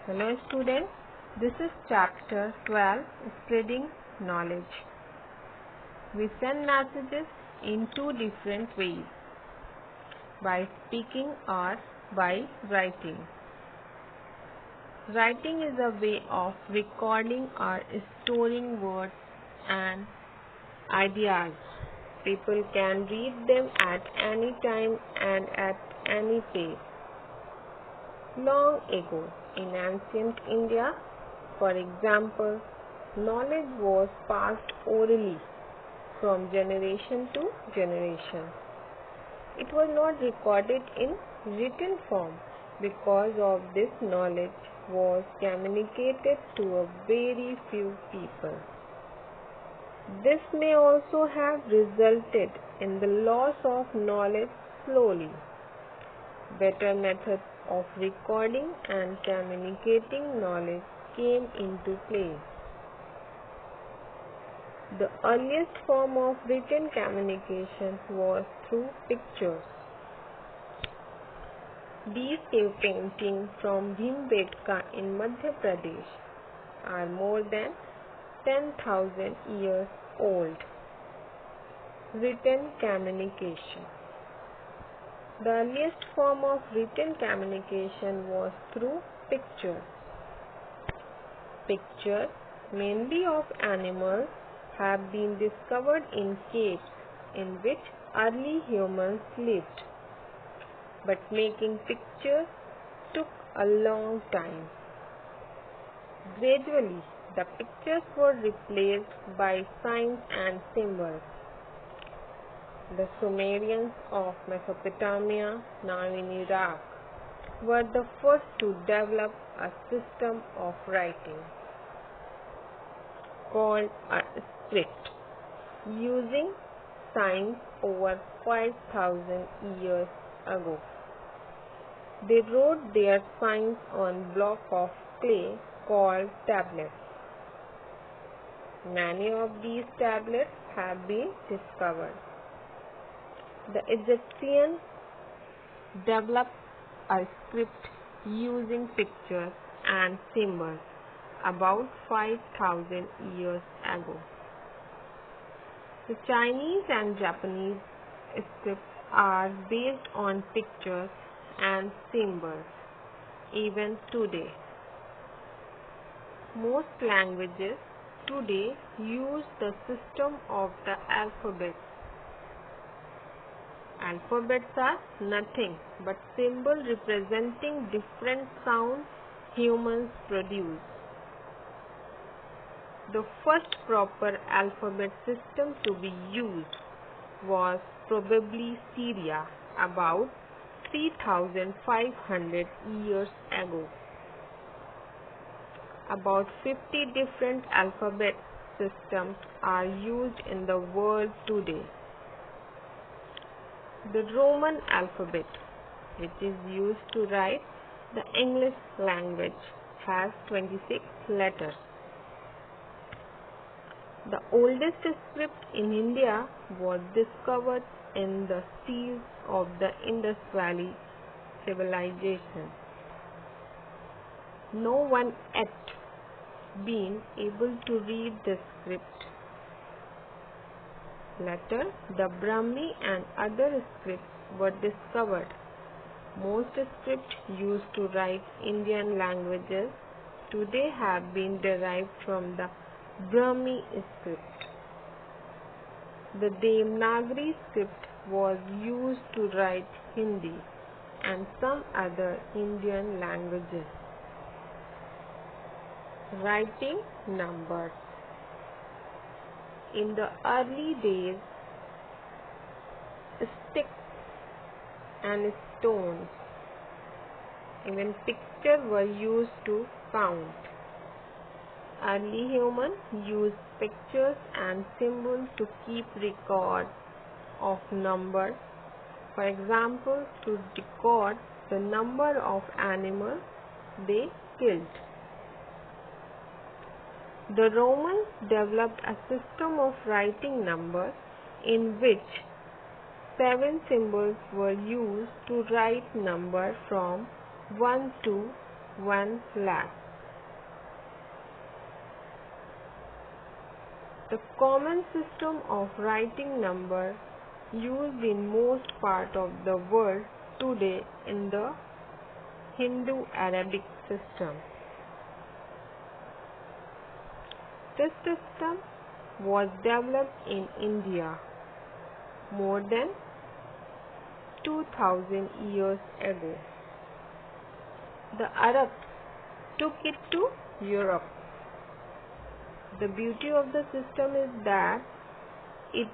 Hello students, this is chapter 12, Spreading Knowledge. We send messages in two different ways, by speaking or by writing. Writing is a way of recording or storing words and ideas. People can read them at any time and at any place. Long ago, in ancient India, for example, knowledge was passed orally from generation to generation. It was not recorded in written form because of this knowledge was communicated to a very few people. This may also have resulted in the loss of knowledge slowly. Better methods of recording and communicating knowledge came into place. The earliest form of written communication was through pictures. These cave paintings from Bhimbetka in Madhya Pradesh are more than 10,000 years old. Written communication. The earliest form of written communication was through pictures. Pictures, mainly of animals, have been discovered in caves in which early humans lived. But making pictures took a long time. Gradually, the pictures were replaced by signs and symbols. The Sumerians of Mesopotamia, now in Iraq, were the first to develop a system of writing called a script, using signs over 5,000 years ago. They wrote their signs on blocks of clay called tablets. Many of these tablets have been discovered. The Egyptians developed a script using pictures and symbols about 5,000 years ago. The Chinese and Japanese scripts are based on pictures and symbols even today. Most languages today use the system of the alphabet. Alphabets are nothing but symbols representing different sounds humans produce. The first proper alphabet system to be used was probably Syria about 3,500 years ago. About 50 different alphabet systems are used in the world today. The Roman alphabet, which is used to write the English language, has 26 letters. The oldest script in India was discovered in the seals of the Indus Valley civilization. No one yet been able to read the script. Later, the Brahmi and other scripts were discovered. Most scripts used to write Indian languages today have been derived from the Brahmi script. The Devanagari script was used to write Hindi and some other Indian languages. Writing numbers. In the early days, sticks and stones, even pictures were used to count. Early humans used pictures and symbols to keep record of numbers. For example, to record the number of animals they killed. The Romans developed a system of writing numbers in which 7 symbols were used to write numbers from 1 to 1 lakh. The common system of writing number used in most part of the world today in the Hindu-Arabic system. This system was developed in India more than 2000 years ago. The Arabs took it to Europe. The beauty of the system is that it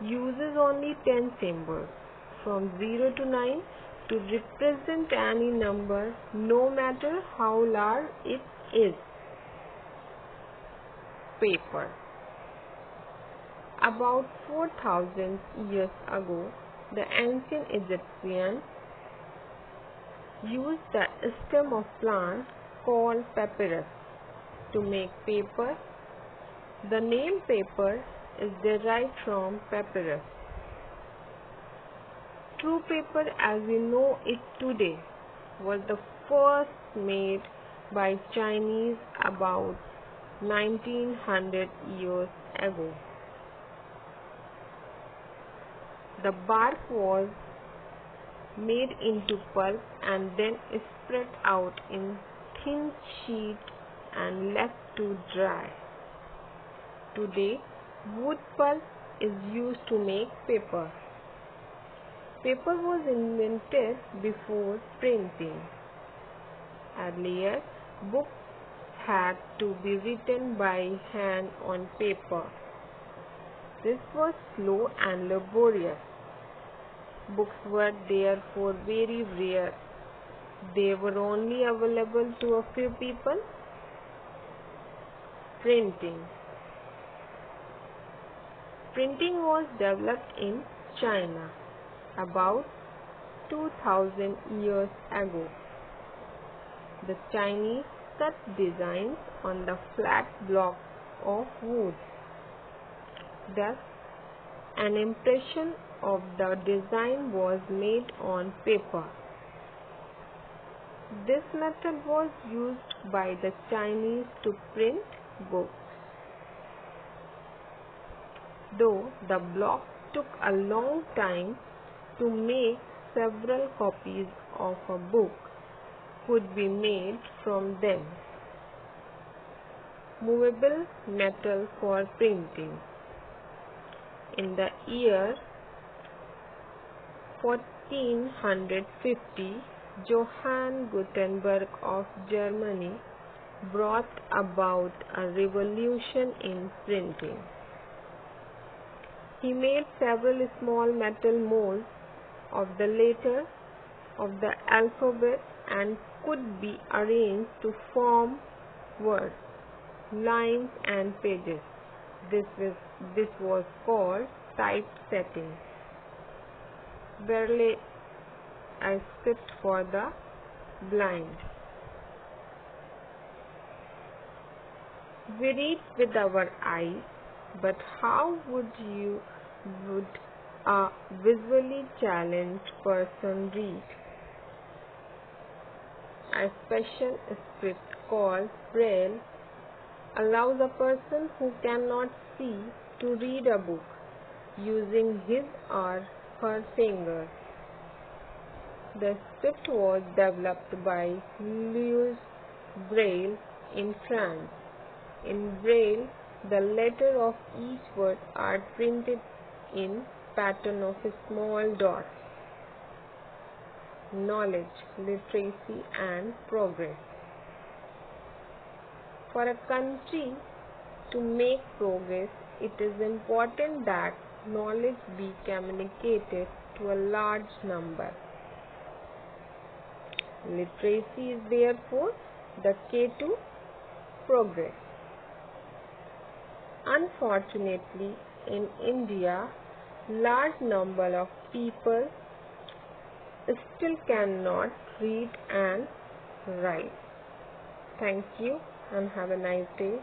uses only 10 symbols from 0 to 9 to represent any number, no matter how large it is. Paper. About 4000 years ago, the ancient Egyptians used the stem of plant called papyrus to make paper. The name paper is derived from papyrus. True paper as we know it today was the first made by Chinese about 1900 years ago. The bark was made into pulp and then spread out in thin sheets and left to dry. Today, wood pulp is used to make paper. Paper was invented before printing. Earlier, books had to be written by hand on paper. This was slow and laborious. Books were therefore very rare. They were only available to a few people. Printing. Printing was developed in China about 2000 years ago. The Chinese cut designs on the flat block of wood. Thus, an impression of the design was made on paper. This method was used by the Chinese to print books. Though the block took a long time to make, several copies of a book could be made from them. Movable metal for printing. In the year 1450, Johann Gutenberg of Germany brought about a revolution in printing. He made several small metal molds of the letter of the alphabet and could be arranged to form words, lines and pages. This was called typesetting. Braille, a script for the blind. We read with our eyes, but how would a visually challenged person read? A special script called Braille allows a person who cannot see to read a book using his or her fingers. The script was developed by Louis Braille in France. In Braille, the letters of each word are printed in pattern of small dots. Knowledge, literacy and progress. For a country to make progress, it is important that knowledge be communicated to a large number. Literacy is therefore the key to progress. Unfortunately, in India, large number of people still cannot read and write. Thank you and have a nice day.